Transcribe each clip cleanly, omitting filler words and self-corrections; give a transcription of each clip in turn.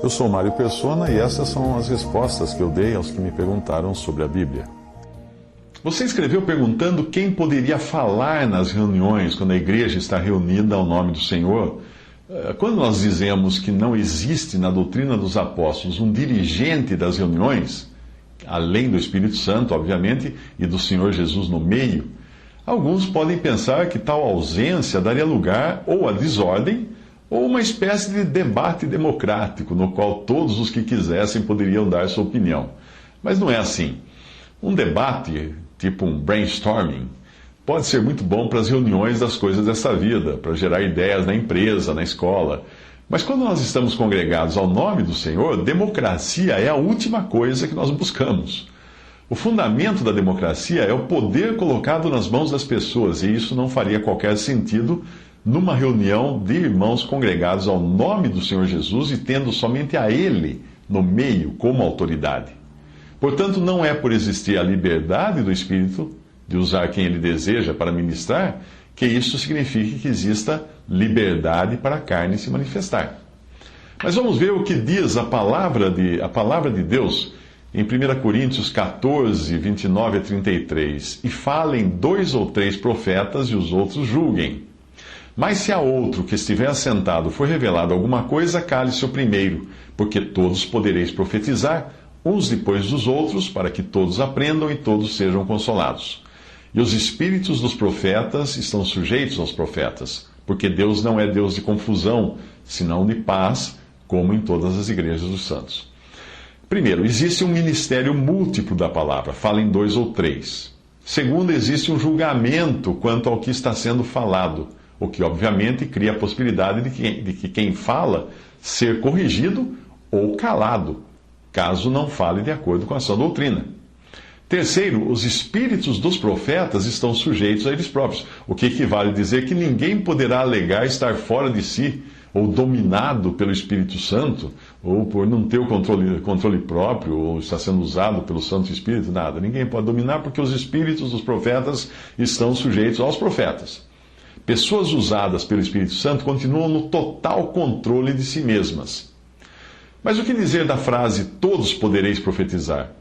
Eu sou Mário Persona e essas são as respostas que eu dei aos que me perguntaram sobre a Bíblia. Você escreveu perguntando quem poderia falar nas reuniões quando a igreja está reunida ao nome do Senhor. Quando nós dizemos que não existe na doutrina dos apóstolos um dirigente das reuniões, além do Espírito Santo, obviamente, e do Senhor Jesus no meio, alguns podem pensar que tal ausência daria lugar ou à desordem ou uma espécie de debate democrático, no qual todos os que quisessem poderiam dar sua opinião. Mas não é assim. Um debate, tipo um brainstorming, pode ser muito bom para as reuniões das coisas dessa vida, para gerar ideias na empresa, na escola. Mas quando nós estamos congregados ao nome do Senhor, democracia é a última coisa que nós buscamos. O fundamento da democracia é o poder colocado nas mãos das pessoas, e isso não faria qualquer sentido numa reunião de irmãos congregados ao nome do Senhor Jesus e tendo somente a Ele no meio como autoridade. Portanto, não é por existir a liberdade do Espírito de usar quem Ele deseja para ministrar que isso signifique que exista liberdade para a carne se manifestar. Mas vamos ver o que diz a palavra de Deus em 1 Coríntios 14, 29 a 33. E falem 2 ou 3 profetas e os outros julguem. Mas se a outro que estiver assentado for revelado alguma coisa, cale-se o primeiro, porque todos podereis profetizar, uns depois dos outros, para que todos aprendam e todos sejam consolados. E os espíritos dos profetas estão sujeitos aos profetas, porque Deus não é Deus de confusão, senão de paz, como em todas as igrejas dos santos. Primeiro, existe um ministério múltiplo da palavra, falem 2 ou 3. Segundo, existe um julgamento quanto ao que está sendo falado, o que obviamente cria a possibilidade de que quem fala ser corrigido ou calado, caso não fale de acordo com a sua doutrina. Terceiro, os espíritos dos profetas estão sujeitos a eles próprios, o que equivale a dizer que ninguém poderá alegar estar fora de si, ou dominado pelo Espírito Santo, ou por não ter o controle próprio, ou estar sendo usado pelo Santo Espírito, nada. Ninguém pode dominar porque os espíritos dos profetas estão sujeitos aos profetas. Pessoas usadas pelo Espírito Santo continuam no total controle de si mesmas. Mas o que dizer da frase, todos podereis profetizar?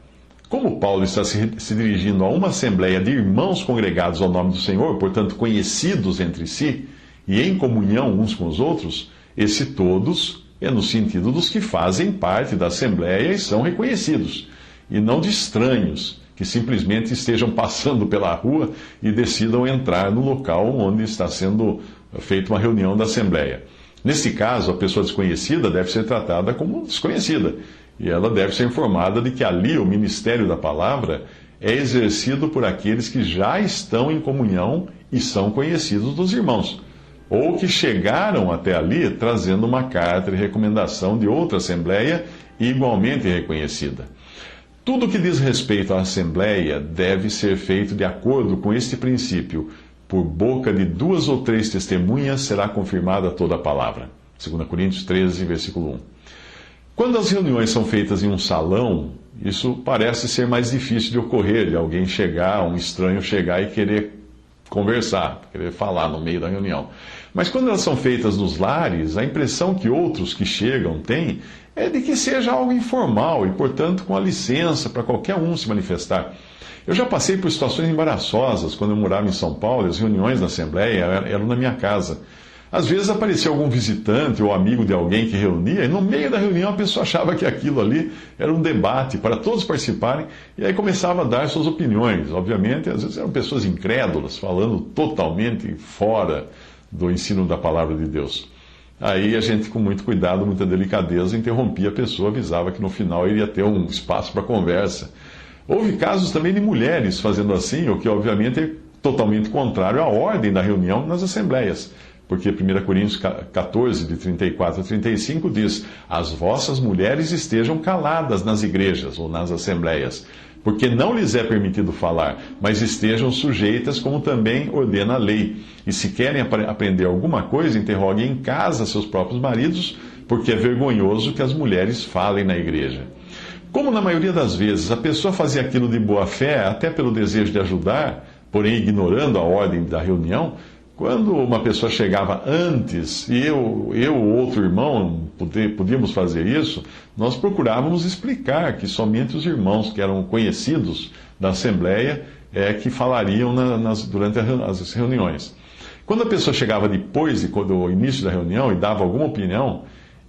Como Paulo está se dirigindo a uma assembleia de irmãos congregados ao nome do Senhor, portanto conhecidos entre si, e em comunhão uns com os outros, esse todos é no sentido dos que fazem parte da assembleia e são reconhecidos, e não de estranhos, que simplesmente estejam passando pela rua e decidam entrar no local onde está sendo feita uma reunião da Assembleia. Nesse caso, a pessoa desconhecida deve ser tratada como desconhecida, e ela deve ser informada de que ali o ministério da palavra é exercido por aqueles que já estão em comunhão e são conhecidos dos irmãos, ou que chegaram até ali trazendo uma carta de recomendação de outra Assembleia igualmente reconhecida. Tudo que diz respeito à Assembleia deve ser feito de acordo com este princípio. Por boca de 2 ou 3 testemunhas será confirmada toda a palavra. 2 Coríntios 13, versículo 1. Quando as reuniões são feitas em um salão, isso parece ser mais difícil de ocorrer, de alguém chegar, um estranho chegar e querer conversar, querer falar no meio da reunião. Mas quando elas são feitas nos lares, a impressão que outros que chegam têm é de que seja algo informal e, portanto, com a licença para qualquer um se manifestar. Eu já passei por situações embaraçosas quando eu morava em São Paulo e as reuniões da Assembleia eram na minha casa. Às vezes aparecia algum visitante ou amigo de alguém que reunia e no meio da reunião a pessoa achava que aquilo ali era um debate para todos participarem e aí começava a dar suas opiniões. Obviamente, às vezes eram pessoas incrédulas, falando totalmente fora do ensino da palavra de Deus. Aí a gente, com muito cuidado, muita delicadeza, interrompia a pessoa, avisava que no final iria ter um espaço para conversa. Houve casos também de mulheres fazendo assim, o que obviamente é totalmente contrário à ordem da reunião nas assembleias. Porque 1 Coríntios 14, de 34 a 35, diz: as vossas mulheres estejam caladas nas igrejas ou nas assembleias, porque não lhes é permitido falar, mas estejam sujeitas, como também ordena a lei. E se querem aprender alguma coisa, interroguem em casa seus próprios maridos, porque é vergonhoso que as mulheres falem na igreja. Como na maioria das vezes a pessoa fazia aquilo de boa fé, até pelo desejo de ajudar, porém ignorando a ordem da reunião, Quando uma pessoa chegava antes, e eu ou outro irmão podíamos fazer isso, nós procurávamos explicar que somente os irmãos que eram conhecidos da Assembleia que falariam durante as reuniões. Quando a pessoa chegava depois do início da reunião e dava alguma opinião,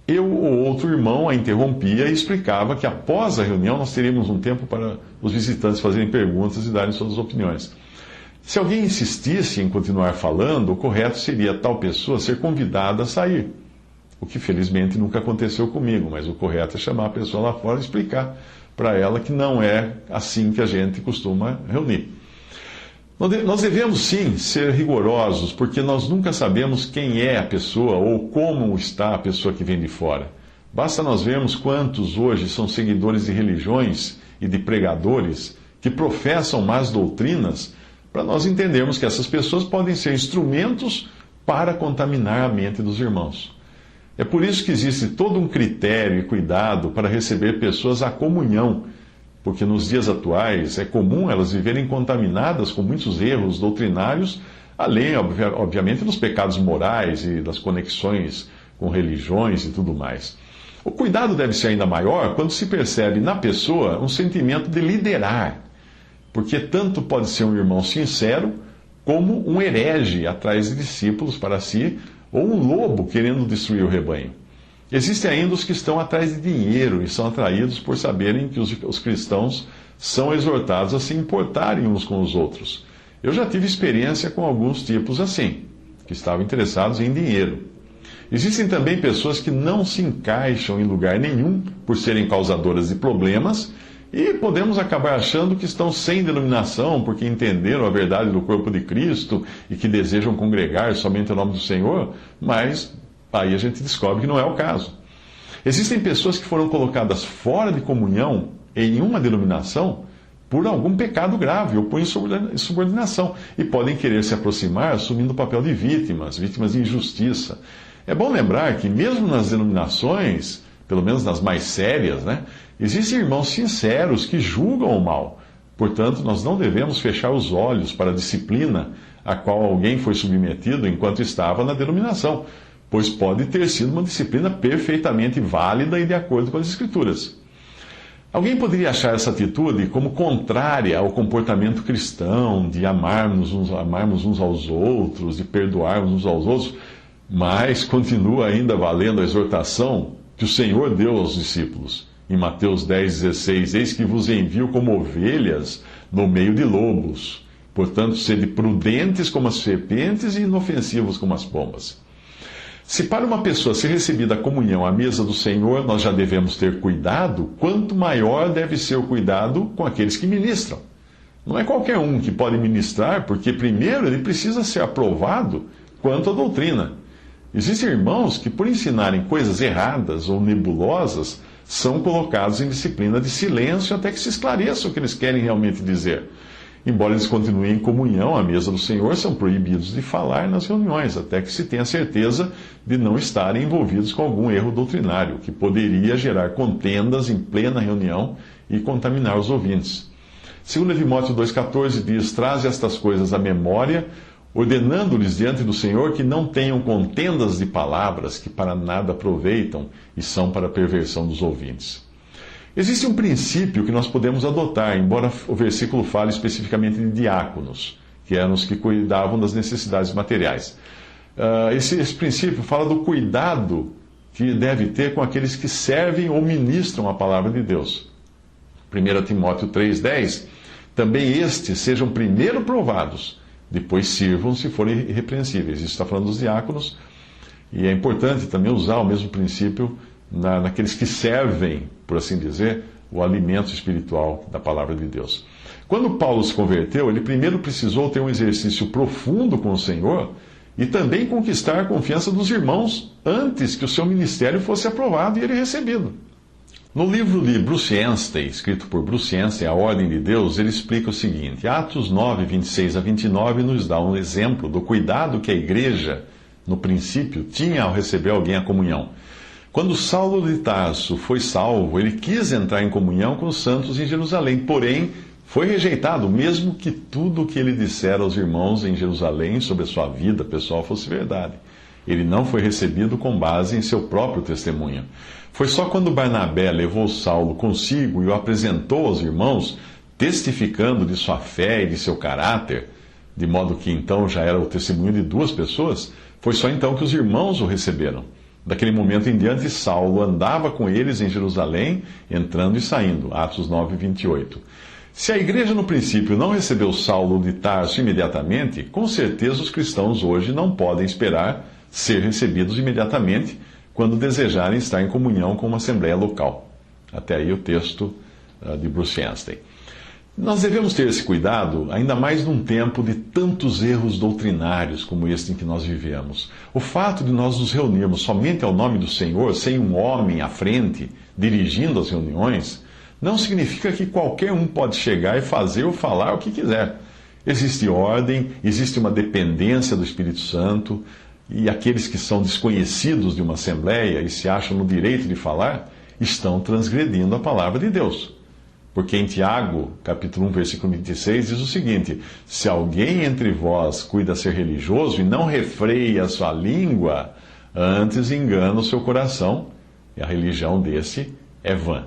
eu ou outro irmão a interrompia e explicava que após a reunião nós teríamos um tempo para os visitantes fazerem perguntas e darem suas opiniões. Se alguém insistisse em continuar falando, o correto seria tal pessoa ser convidada a sair. O que felizmente nunca aconteceu comigo, mas o correto é chamar a pessoa lá fora e explicar para ela que não é assim que a gente costuma reunir. Nós devemos sim ser rigorosos, porque nós nunca sabemos quem é a pessoa ou como está a pessoa que vem de fora. Basta nós vermos quantos hoje são seguidores de religiões e de pregadores que professam más doutrinas, para nós entendermos que essas pessoas podem ser instrumentos para contaminar a mente dos irmãos. É por isso que existe todo um critério e cuidado para receber pessoas à comunhão, porque nos dias atuais é comum elas viverem contaminadas com muitos erros doutrinários, além, obviamente, dos pecados morais e das conexões com religiões e tudo mais. O cuidado deve ser ainda maior quando se percebe na pessoa um sentimento de liderar, porque tanto pode ser um irmão sincero, como um herege atrás de discípulos para si, ou um lobo querendo destruir o rebanho. Existem ainda os que estão atrás de dinheiro e são atraídos por saberem que os cristãos são exortados a se importarem uns com os outros. Eu já tive experiência com alguns tipos assim, que estavam interessados em dinheiro. Existem também pessoas que não se encaixam em lugar nenhum por serem causadoras de problemas, e podemos acabar achando que estão sem denominação porque entenderam a verdade do corpo de Cristo e que desejam congregar somente em nome do Senhor, mas aí a gente descobre que não é o caso. Existem pessoas que foram colocadas fora de comunhão em uma denominação por algum pecado grave ou por insubordinação e podem querer se aproximar assumindo o papel de vítimas de injustiça. É bom lembrar que mesmo nas denominações, pelo menos nas mais sérias, existem irmãos sinceros que julgam o mal. Portanto, nós não devemos fechar os olhos para a disciplina a qual alguém foi submetido enquanto estava na denominação, pois pode ter sido uma disciplina perfeitamente válida e de acordo com as Escrituras. Alguém poderia achar essa atitude como contrária ao comportamento cristão, de amarmos uns aos outros, de perdoarmos uns aos outros, mas continua ainda valendo a exortação que o Senhor deu aos discípulos. Em Mateus 10,16, eis que vos envio como ovelhas no meio de lobos. Portanto, sede prudentes como as serpentes e inofensivos como as pombas. Se para uma pessoa ser recebida a comunhão à mesa do Senhor, nós já devemos ter cuidado, quanto maior deve ser o cuidado com aqueles que ministram. Não é qualquer um que pode ministrar, porque primeiro ele precisa ser aprovado quanto à doutrina. Existem irmãos que, por ensinarem coisas erradas ou nebulosas, são colocados em disciplina de silêncio até que se esclareça o que eles querem realmente dizer. Embora eles continuem em comunhão à mesa do Senhor, são proibidos de falar nas reuniões, até que se tenha certeza de não estarem envolvidos com algum erro doutrinário, que poderia gerar contendas em plena reunião e contaminar os ouvintes. 2 Timóteo 2,14 diz: traze estas coisas à memória, ordenando-lhes diante do Senhor que não tenham contendas de palavras que para nada aproveitam e são para a perversão dos ouvintes. Existe um princípio que nós podemos adotar, embora o versículo fale especificamente de diáconos, que eram os que cuidavam das necessidades materiais. Esse princípio fala do cuidado que deve ter com aqueles que servem ou ministram a palavra de Deus. 1 Timóteo 3,10, também estes sejam primeiro provados, depois sirvam se forem irrepreensíveis. Isso está falando dos diáconos, e é importante também usar o mesmo princípio naqueles que servem, por assim dizer, o alimento espiritual da palavra de Deus. Quando Paulo se converteu, ele primeiro precisou ter um exercício profundo com o Senhor e também conquistar a confiança dos irmãos antes que o seu ministério fosse aprovado e ele recebido. No livro de Bruce Anstey, escrito por Bruce Anstey, A Ordem de Deus, ele explica o seguinte: Atos 9, 26 a 29 nos dá um exemplo do cuidado que a igreja, no princípio, tinha ao receber alguém à comunhão. Quando Saulo de Tarso foi salvo, ele quis entrar em comunhão com os santos em Jerusalém, porém Foi rejeitado, mesmo que tudo o que ele dissera aos irmãos em Jerusalém sobre a sua vida pessoal fosse verdade. Ele não foi recebido com base em seu próprio testemunho. Foi só quando Barnabé levou Saulo consigo e o apresentou aos irmãos, testificando de sua fé e de seu caráter, de modo que então já era o testemunho de duas pessoas, foi só então que os irmãos o receberam. Daquele momento em diante, Saulo andava com eles em Jerusalém, entrando e saindo. Atos 9, 28. Se a igreja no princípio não recebeu Saulo de Tarso imediatamente, com certeza os cristãos hoje não podem esperar ser recebidos imediatamente quando desejarem estar em comunhão com uma assembleia local. Até aí o texto de Bruce Feinstein. Nós devemos ter esse cuidado, ainda mais num tempo de tantos erros doutrinários como este em que nós vivemos. O fato de nós nos reunirmos somente ao nome do Senhor, sem um homem à frente, dirigindo as reuniões, não significa que qualquer um pode chegar e fazer ou falar o que quiser. Existe ordem, existe uma dependência do Espírito Santo, e aqueles que são desconhecidos de uma assembleia e se acham no direito de falar, estão transgredindo a palavra de Deus. Porque em Tiago, capítulo 1, versículo 26, diz o seguinte: se alguém entre vós cuida ser religioso e não refreia a sua língua, antes engana o seu coração, e a religião desse é vã.